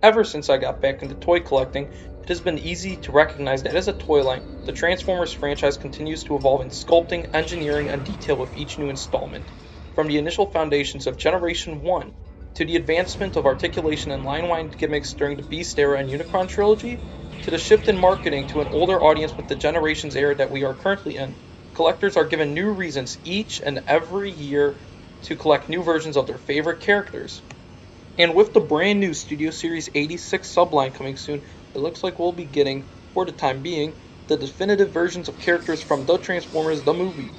Ever since I got back into toy collecting, it has been easy to recognize that as a toy line, the Transformers franchise continues to evolve in sculpting, engineering, and detail with each new installment. From the initial foundations of Generation 1 to the advancement of articulation and line-wind gimmicks during the Beast era and Unicron trilogy, to the shift in marketing to an older audience with the Generations era that we are currently in, collectors are given new reasons each and every year to collect new versions of their favorite characters. And with the brand new Studio Series 86 subline coming soon, it looks like we'll be getting, for the time being, the definitive versions of characters from The Transformers the movie.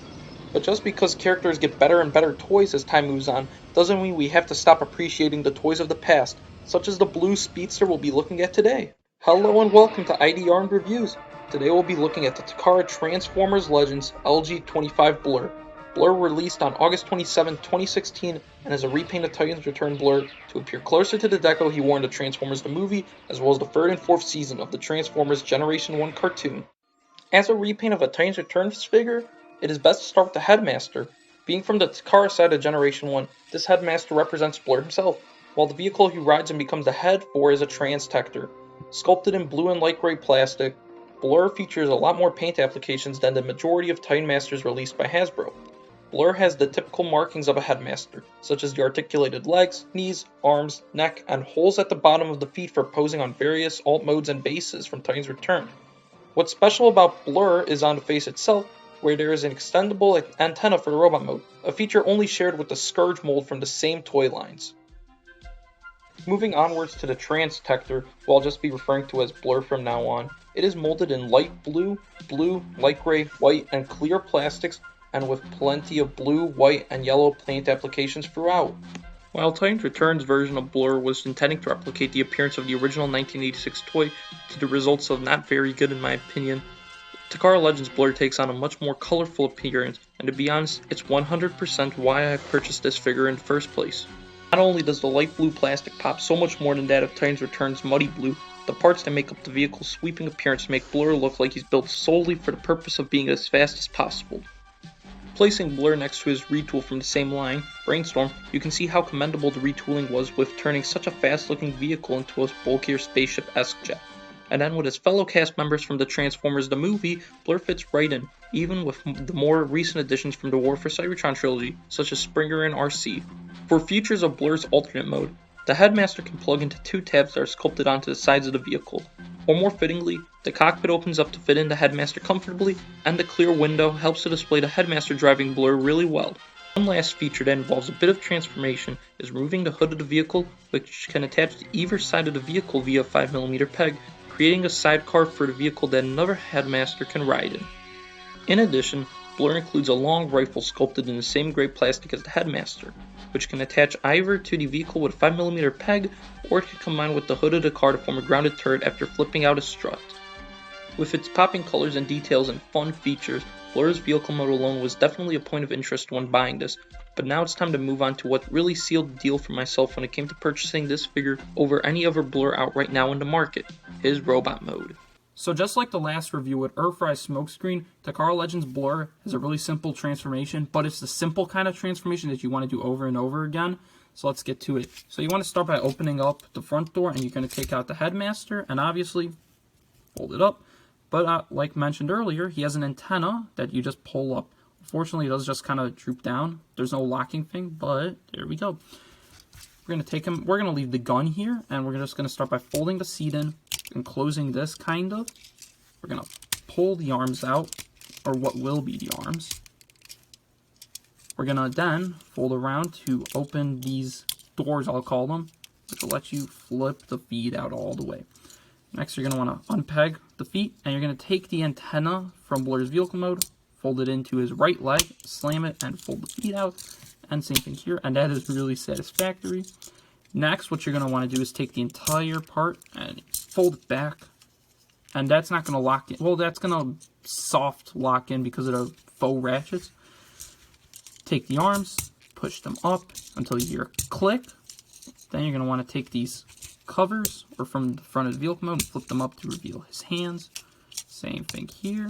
But just because characters get better and better toys as time moves on, doesn't mean we have to stop appreciating the toys of the past, such as the blue speedster we'll be looking at today. Hello and welcome to IdArmed Reviews. Today we'll be looking at the Takara Transformers Legends LG-25 Blurr. Blurr released on August 27, 2016, and is a repaint of Titans Return Blurr to appear closer to the deco he wore in the Transformers the movie, as well as the third and fourth season of the Transformers Generation 1 cartoon. As a repaint of a Titans Returns figure, it is best to start with the Headmaster. Being from the Takara side of Generation 1, this Headmaster represents Blurr himself, while the vehicle he rides and becomes the head for is a Transtector. Sculpted in blue and light gray plastic, Blurr features a lot more paint applications than the majority of Titan Masters released by Hasbro. Blurr has the typical markings of a Headmaster, such as the articulated legs, knees, arms, neck, and holes at the bottom of the feet for posing on various alt modes and bases from Titans Return. What's special about Blurr is on the face itself, where there is an extendable antenna for the robot mode, a feature only shared with the Scourge mold from the same toy lines. Moving onwards to the Transtector, who I'll just be referring to as Blurr from now on, it is molded in light blue, light gray, white, and clear plastics, and with plenty of blue, white, and yellow paint applications throughout. While Titans Return's version of Blurr was intending to replicate the appearance of the original 1986 toy, to the results of not very good in my opinion, Takara Legends Blurr takes on a much more colorful appearance, and to be honest, it's 100% why I purchased this figure in the first place. Not only does the light blue plastic pop so much more than that of Titans Return's muddy blue, the parts that make up the vehicle's sweeping appearance make Blurr look like he's built solely for the purpose of being as fast as possible. Placing Blurr next to his retool from the same line, Brainstorm, you can see how commendable the retooling was with turning such a fast-looking vehicle into a bulkier spaceship-esque jet. And then with his fellow cast members from the Transformers the movie, Blurr fits right in, even with the more recent additions from the War for Cybertron trilogy, such as Springer and RC. For features of Blurr's alternate mode, the Headmaster can plug into two tabs that are sculpted onto the sides of the vehicle, or more fittingly, the cockpit opens up to fit in the Headmaster comfortably, and the clear window helps to display the Headmaster driving Blurr really well. One last feature that involves a bit of transformation is removing the hood of the vehicle, which can attach to either side of the vehicle via a 5mm peg, creating a sidecar for the vehicle that another Headmaster can ride in. In addition, Blurr includes a long rifle sculpted in the same gray plastic as the Headmaster, which can attach either to the vehicle with a 5mm peg, or it can combine with the hood of the car to form a grounded turret after flipping out a strut. With its popping colors and details and fun features, Blurr's vehicle mode alone was definitely a point of interest when buying this, but now it's time to move on to what really sealed the deal for myself when it came to purchasing this figure over any other Blurr out right now in the market, his robot mode. So just like the last review with Earthrise Smokescreen, Takara Legends Blurr has a really simple transformation, but it's the simple kind of transformation that you want to do over and over again. So let's get to it. So you want to start by opening up the front door, and you're going to take out the Headmaster, and obviously fold it up. But like mentioned earlier, he has an antenna that you just pull up. Unfortunately, it does just kind of droop down. There's no locking thing, but there we go. We're going to take him, we're going to leave the gun here, and we're just going to start by folding the seat in and closing this, kind of. We're going to pull the arms out, or what will be the arms. We're going to then fold around to open these doors, I'll call them, which will let you flip the feet out all the way. Next, you're going to want to unpeg the feet, and you're going to take the antenna from Blurr's vehicle mode, fold it into his right leg, slam it, and fold the feet out. And same thing here, and that is really satisfactory. Next, what you're going to want to do is take the entire part and fold it back. And that's not going to lock in. Well, that's going to soft lock in because of the faux ratchets. Take the arms, push them up until you hear a click. Then you're going to want to take these covers, or from the front of the vehicle mode, and flip them up to reveal his hands. Same thing here.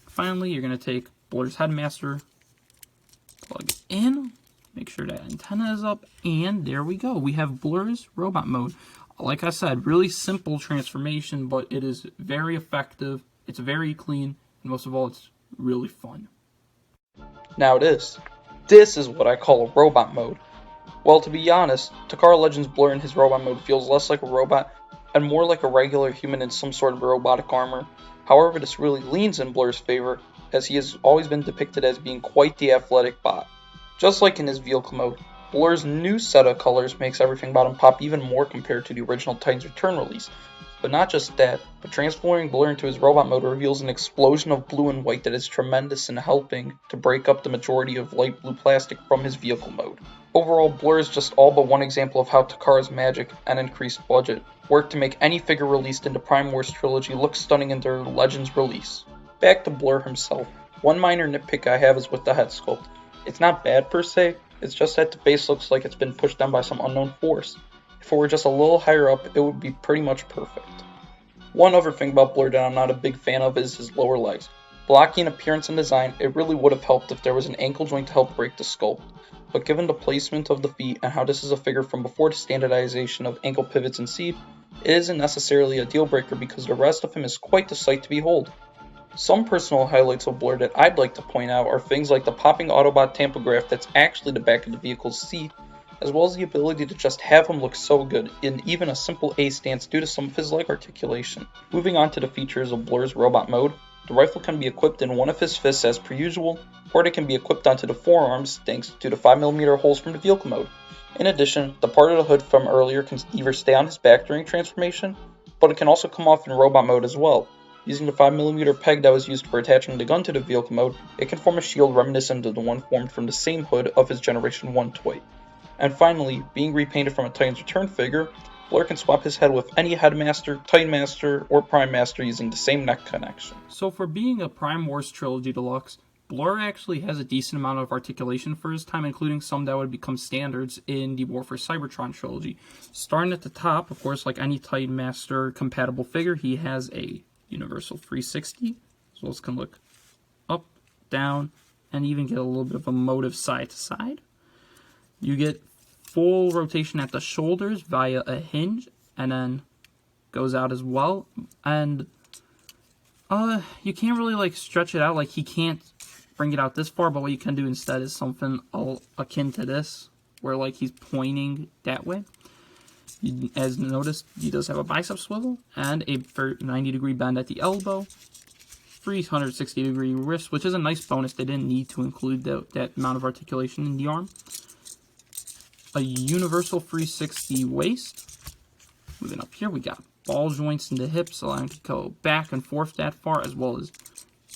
Finally, you're going to take Blurr's Headmaster, plug it in, Make sure that antenna is up, and there we go. We have Blurr's robot mode. Like I said, really simple transformation, but it is very effective. It's very clean, and most of all, it's really fun. Now this is what I call a robot mode. Well, to be honest, Takara Legends Blurr in his robot mode feels less like a robot and more like a regular human in some sort of robotic armor. However, this really leans in Blurr's favor, as he has always been depicted as being quite the athletic bot. Just like in his vehicle mode, Blurr's new set of colors makes everything about him pop even more compared to the original Titans Return release. But not just that, but transforming Blurr into his robot mode reveals an explosion of blue and white that is tremendous in helping to break up the majority of light blue plastic from his vehicle mode. Overall, Blurr is just all but one example of how Takara's magic and increased budget worked to make any figure released in the Prime Wars trilogy look stunning in their Legends release. Back to Blurr himself, one minor nitpick I have is with the head sculpt. It's not bad per se, it's just that the base looks like it's been pushed down by some unknown force. If it were just a little higher up, it would be pretty much perfect. One other thing about Blurr that I'm not a big fan of is his lower legs. Blocking appearance and design, it really would have helped if there was an ankle joint to help break the sculpt, but given the placement of the feet and how this is a figure from before the standardization of ankle pivots and seat, it isn't necessarily a deal breaker because the rest of him is quite the sight to behold. Some personal highlights of Blurr that I'd like to point out are things like the popping Autobot tampograph that's actually the back of the vehicle's seat, as well as the ability to just have him look so good in even a simple A stance due to some of his leg articulation. Moving on to the features of Blurr's robot mode, the rifle can be equipped in one of his fists as per usual, or it can be equipped onto the forearms thanks to the 5mm holes from the vehicle mode. In addition, the part of the hood from earlier can either stay on his back during transformation, but it can also come off in robot mode as well. Using the 5mm peg that was used for attaching the gun to the vehicle mode, it can form a shield reminiscent of the one formed from the same hood of his Generation 1 toy. And finally, being repainted from a Titans Return figure, Blurr can swap his head with any Headmaster, Titan Master, or Prime Master using the same neck connection. So for being a Prime Wars Trilogy Deluxe, Blurr actually has a decent amount of articulation for his time, including some that would become standards in the War for Cybertron trilogy. Starting at the top, of course, like any Titan Master compatible figure, he has a Universal 360, as well as can look up, down, and even get a little bit of a motive side to side. You get full rotation at the shoulders via a hinge, and then goes out as well. And you can't really like stretch it out, like he can't bring it out this far, but what you can do instead is something akin to this, where like he's pointing that way. As noticed, he does have a bicep swivel and a 90-degree bend at the elbow, 360-degree wrist, which is a nice bonus. They didn't need to include that amount of articulation in the arm. A universal 360 waist. Moving up here, we got ball joints in the hips, allowing him to go back and forth that far, as well as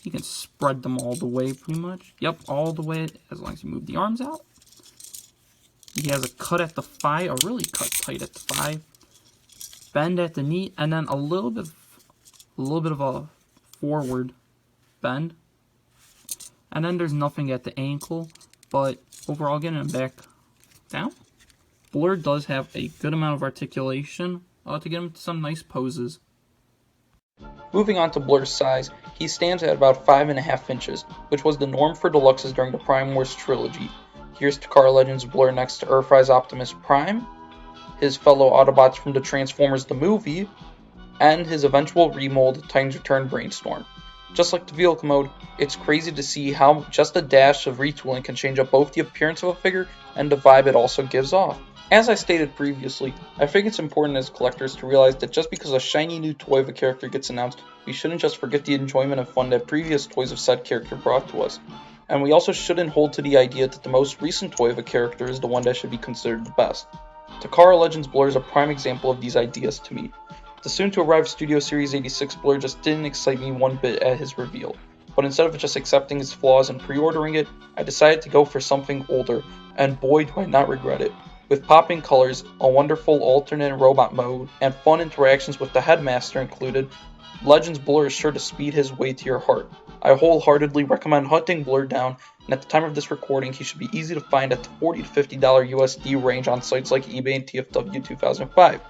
you can spread them all the way pretty much. Yep, all the way, as long as you move the arms out. He has a cut at the thigh, a really cut tight at the thigh, bend at the knee, and then a little bit of a forward bend. And then there's nothing at the ankle, but overall getting him back down. Blurr does have a good amount of articulation to get him to some nice poses. Moving on to Blurr's size, he stands at about 5.5 inches, which was the norm for deluxes during the Prime Wars trilogy. Here's Takara Legends Blurr next to Earthrise Optimus Prime, his fellow Autobots from the Transformers the movie, and his eventual remold Titans Return Brainstorm. Just like the vehicle mode, it's crazy to see how just a dash of retooling can change up both the appearance of a figure and the vibe it also gives off. As I stated previously, I think it's important as collectors to realize that just because a shiny new toy of a character gets announced, we shouldn't just forget the enjoyment and fun that previous toys of said character brought to us. And we also shouldn't hold to the idea that the most recent toy of a character is the one that should be considered the best. Takara Legends Blurr is a prime example of these ideas to me. The soon-to-arrive Studio Series 86 Blurr just didn't excite me one bit at his reveal, but instead of just accepting his flaws and pre-ordering it, I decided to go for something older, and boy do I not regret it. With popping colors, a wonderful alternate robot mode, and fun interactions with the Headmaster included, Legends Blurr is sure to speed his way to your heart. I wholeheartedly recommend hunting Blurr down, and at the time of this recording he should be easy to find at the $40 to $50 USD range on sites like eBay and TFW 2005.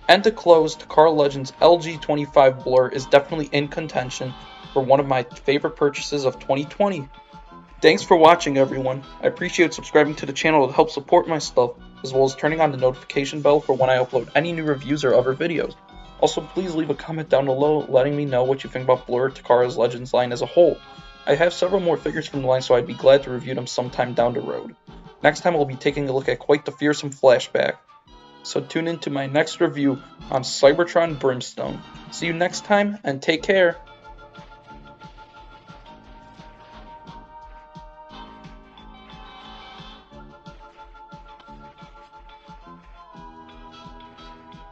And to close, Takara Legends LG-25 Blurr is definitely in contention for one of my favorite purchases of 2020. Thanks for watching, everyone. I appreciate subscribing to the channel to help support my stuff, as well as turning on the notification bell for when I upload any new reviews or other videos. Also, please leave a comment down below letting me know what you think about Blurr Takara's Legends line as a whole. I have several more figures from the line, so I'd be glad to review them sometime down the road. Next time I'll be taking a look at quite the fearsome flashback. So tune in to my next review on Cybertron Brimstone. See you next time, and take care!